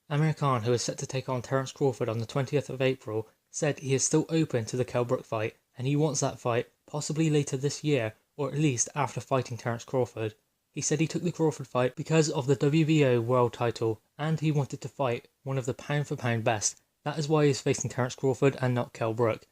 Amir Khan, who is set to take on Terence Crawford on the 20th of April, said he is still open to the Kell Brook fight, and he wants that fight possibly later this year, or at least after fighting Terence Crawford. He said he took the Crawford fight because of the WBO world title, and he wanted to fight one of the pound for pound best. That is why he is facing Terence Crawford and not Kell Brook.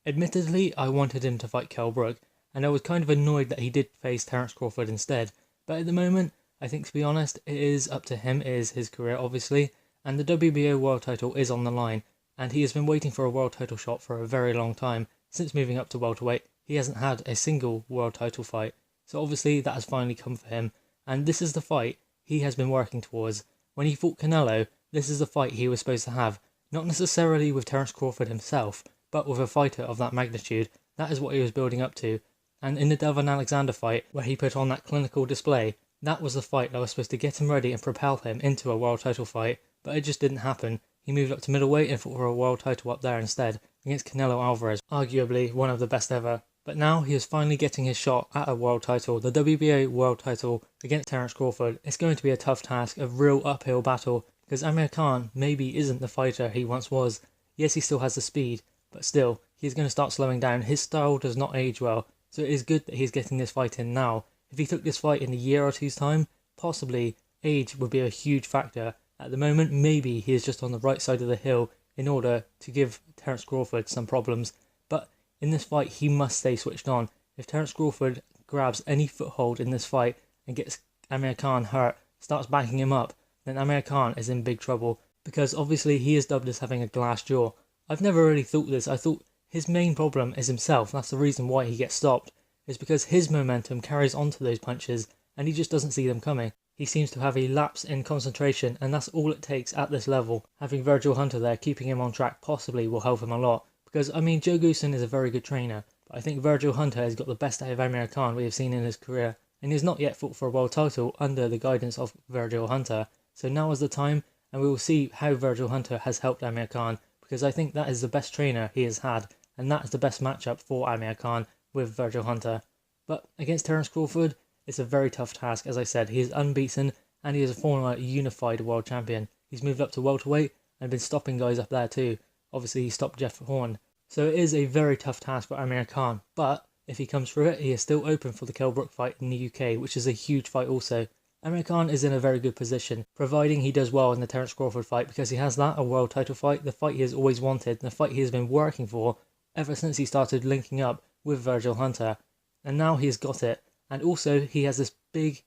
Admittedly, I wanted him to fight Kell Brook, and I was kind of annoyed that he did face Terence Crawford instead, but at the moment, I think to be honest, it is up to him, it is his career obviously, and the WBO world title is on the line, and he has been waiting for a world title shot for a very long time. Since moving up to welterweight, he hasn't had a single world title fight, so obviously that has finally come for him, and this is the fight he has been working towards. When he fought Canelo, this is the fight he was supposed to have, not necessarily with Terence Crawford himself, but with a fighter of that magnitude. That is what he was building up to, and in the Delvin Alexander fight, where he put on that clinical display, that was the fight that was supposed to get him ready and propel him into a world title fight, but it just didn't happen. He moved up to middleweight and fought for a world title up there instead, against Canelo Alvarez, arguably one of the best ever. But now he is finally getting his shot at a world title, the WBA world title against Terence Crawford. It's going to be a tough task, a real uphill battle, because Amir Khan maybe isn't the fighter he once was. Yes, he still has the speed, but still, he's going to start slowing down. His style does not age well, so it is good that he's getting this fight in now. If he took this fight in a year or two's time, possibly age would be a huge factor. At the moment, maybe he is just on the right side of the hill in order to give Terence Crawford some problems, but in this fight he must stay switched on. If Terence Crawford grabs any foothold in this fight and gets Amir Khan hurt, starts backing him up, then Amir Khan is in big trouble, because obviously he is dubbed as having a glass jaw. I've never really thought this. I thought his main problem is himself. That's the reason why he gets stopped, is because his momentum carries onto those punches and he just doesn't see them coming. He seems to have a lapse in concentration, and that's all it takes at this level. Having Virgil Hunter there keeping him on track possibly will help him a lot, because I mean Joe Goosen is a very good trainer, but I think Virgil Hunter has got the best out of Amir Khan we have seen in his career, and he has not yet fought for a world title under the guidance of Virgil Hunter. So now is the time, and we will see how Virgil Hunter has helped Amir Khan, because I think that is the best trainer he has had, and that is the best matchup for Amir Khan with Virgil Hunter. But against Terence Crawford, it's a very tough task. As I said, he is unbeaten, and he is a former unified world champion. He's moved up to welterweight and been stopping guys up there too. Obviously he stopped Jeff Horn. So it is a very tough task for Amir Khan, but if he comes through it, he is still open for the Kell Brook fight in the UK, which is a huge fight also. Amir Khan is in a very good position, providing he does well in the Terence Crawford fight, because he has that, a world title fight, the fight he has always wanted, the fight he has been working for ever since he started linking up with Virgil Hunter. And now he's got it, and also he has this big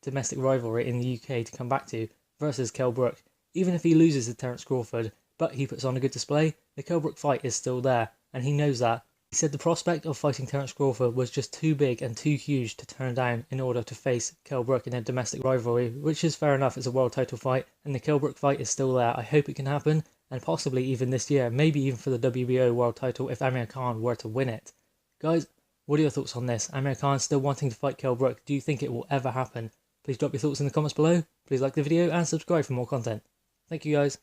domestic rivalry in the UK to come back to versus Kell Brook. Even if he loses to Terence Crawford, but he puts on a good display, the Kell Brook fight is still there, and he knows that. He said the prospect of fighting Terence Crawford was just too big and too huge to turn down in order to face Kell Brook in a domestic rivalry, which is fair enough. It's a world title fight, and the Kell Brook fight is still there. I hope it can happen, and possibly even this year, maybe even for the WBO world title if Amir Khan were to win it. Guys, what are your thoughts on this? Amir Khan still wanting to fight Kell Brook. Do you think it will ever happen? Please drop your thoughts in the comments below. Please like the video and subscribe for more content. Thank you guys.